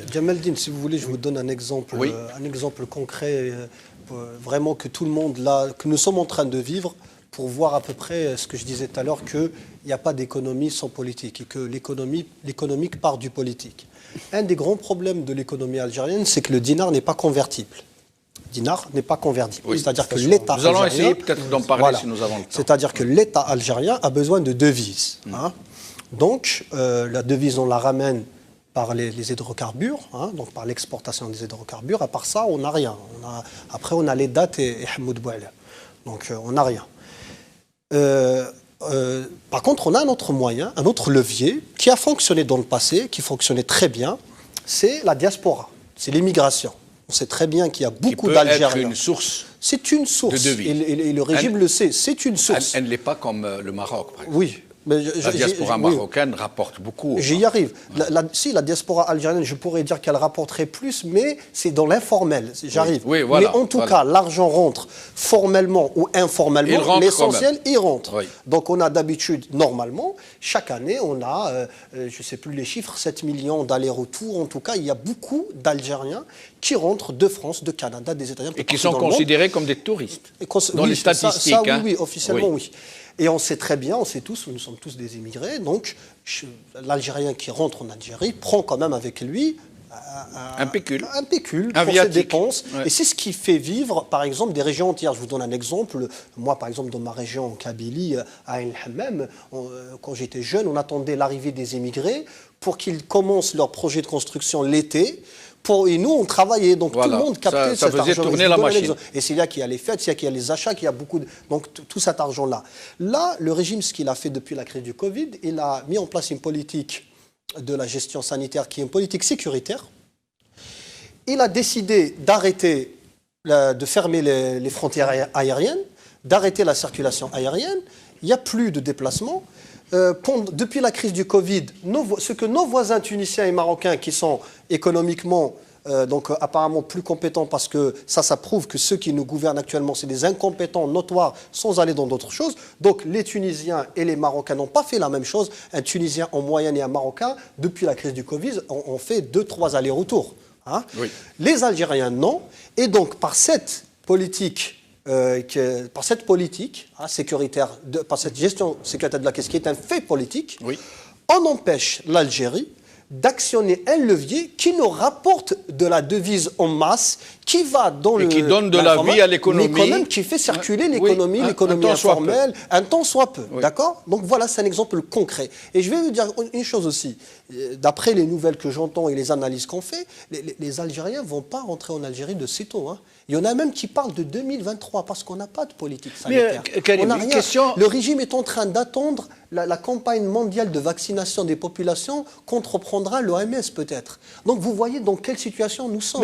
Djamaldine, si vous voulez, je vous donne un exemple, Oui. un exemple concret, vraiment que tout le monde là, que nous sommes en train de vivre, pour voir à peu près ce que je disais tout à l'heure, qu'il n'y a pas d'économie sans politique et que l'économique part du politique. Un des grands problèmes de l'économie algérienne, c'est que le dinar n'est pas convertible. Le dinar n'est pas convertible. Oui, c'est-à-dire que l'État algérien... Nous allons essayer peut-être d'en parler si nous avons le temps. C'est-à-dire que l'État algérien a besoin de devises. Hein. Donc, la devise, on la ramène par les hydrocarbures, hein, donc par l'exportation des hydrocarbures. À part ça, on n'a rien. Après, on a les dates et Hamoud Bouala. Donc, on n'a rien. Par contre, on a un autre moyen, un autre levier qui a fonctionné dans le passé, qui fonctionnait très bien, c'est la diaspora, c'est l'immigration. On sait très bien qu'il y a beaucoup d'Algériens. C'est une source. C'est une source. De devises. Et le régime le sait, c'est une source. Elle ne l'est pas comme le Maroc, par exemple. Oui. Mais la diaspora marocaine rapporte beaucoup. J'y arrive. Si la diaspora algérienne, je pourrais dire qu'elle rapporterait plus, mais c'est dans l'informel. J'arrive. Oui, voilà, mais en tout cas, l'argent rentre formellement ou informellement. L'essentiel, il rentre. Oui. Donc on a d'habitude, normalement, chaque année, on a, je ne sais plus les chiffres, 7 millions d'allers-retours. En tout cas, il y a beaucoup d'Algériens qui rentrent de France, de Canada, des États-Unis. Et qui sont considérés comme des touristes. Dans les statistiques. Ça, oui, officiellement, oui. Et on sait très bien, on sait tous, nous sommes tous des immigrés, donc l'Algérien qui rentre en Algérie prend quand même avec lui un pécule pour ses dépenses. Ouais. Et c'est ce qui fait vivre, par exemple, des régions entières. Je vous donne un exemple. Moi, par exemple, dans ma région, en Kabylie, à El Hammam, quand j'étais jeune, on attendait l'arrivée des immigrés pour qu'ils commencent leur projet de construction l'été. Et nous, on travaillait, donc voilà, tout le monde captait cet argent. Ça faisait tourner la machine. Et c'est là qu'il y a les fêtes, c'est là qu'il y a les achats, qu'il y a beaucoup de... Donc tout cet argent-là. Là, le régime, ce qu'il a fait depuis la crise du Covid, il a mis en place une politique de la gestion sanitaire qui est une politique sécuritaire. Il a décidé d'arrêter, de fermer les frontières aériennes, d'arrêter la circulation aérienne. Il n'y a plus de déplacements. Depuis la crise du Covid, ce que nos voisins tunisiens et marocains, qui sont économiquement donc apparemment plus compétents, parce que ça prouve que ceux qui nous gouvernent actuellement, c'est des incompétents notoires sans aller dans d'autres choses. Donc les Tunisiens et les Marocains n'ont pas fait la même chose. Un Tunisien en moyenne et un Marocain, depuis la crise du Covid, ont fait 2-3 allers-retours. Hein. Oui. Les Algériens, non. Et donc par cette politique... sécuritaire, par cette gestion sécuritaire de la caisse qui est un fait politique, oui, on empêche l'Algérie d'actionner un levier qui nous rapporte de la devise en masse, qui va dans et qui donne de la vie à l'économie. Mais quand même qui fait circuler l'économie, oui, l'économie informelle, un temps soit peu. Oui. D'accord ? Donc voilà, c'est un exemple concret. Et je vais vous dire une chose aussi. D'après les nouvelles que j'entends et les analyses qu'on fait, les Algériens ne vont pas rentrer en Algérie de sitôt. Hein. Il y en a même qui parlent de 2023 parce qu'on n'a pas de politique sanitaire. Mais, on n'a rien. Le régime est en train d'attendre la campagne mondiale de vaccination des populations qu'entreprendra l'OMS peut-être. Donc vous voyez dans quelle situation nous sommes.